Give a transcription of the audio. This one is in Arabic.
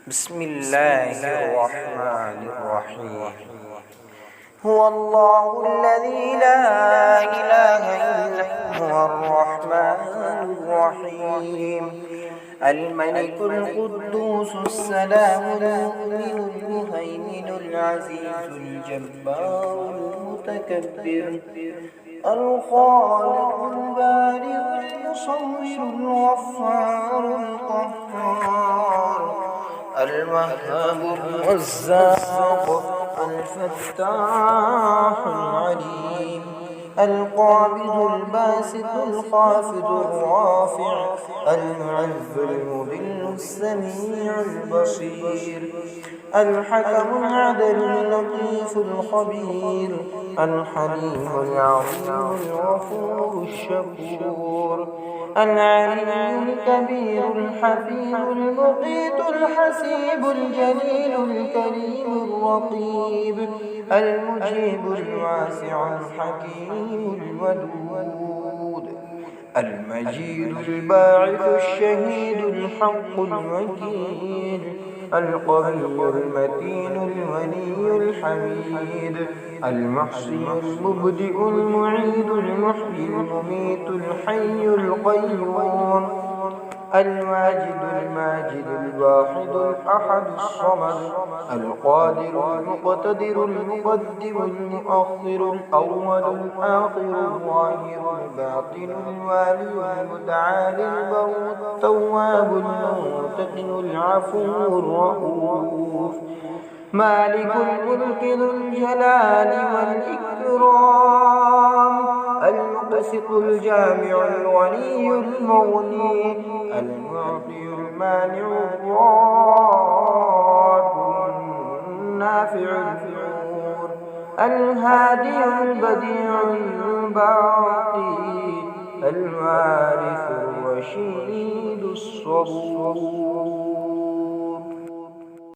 بسم الله الرحمن الرحيم. هو الله الذي لا إله إلا هو الرحمن الرحيم. الملك القدوس السلام المؤمن المهيمن العزيز الجبار المتكبر الخالق البارئ المصور الغفار القهار الوهاب الرزاق الفتاح العليم القابض الباسط الخافض الرافع المعز المذل السميع البصير الحكم العدل اللطيف الخبير الحليم العظيم الغفور الشكور العلي الكبير الحفيظ المقيت الحسيب الجليل الكريم الرقيب المجيب الواسع الحكيم الودود المجيد الباعث الشهيد الحق الوكيل القوي المتين الولي الحميد المحصي المبدئ المعيد المحيي المميت الحي القيوم الواجد الماجد الواحد الأحد الصمد القادر المقتدر المقدم المؤخر الأول الآخر الظاهر الباطن الوالي المتعالي البر التواب المنتقم العفو الرؤوف مالك الملك ذو الجلال والإكرام المقسط الجامع الولي المغني المعطي المانع الضار النافع النور الهادي البديع الباقي الوارث الرشيد الصبور.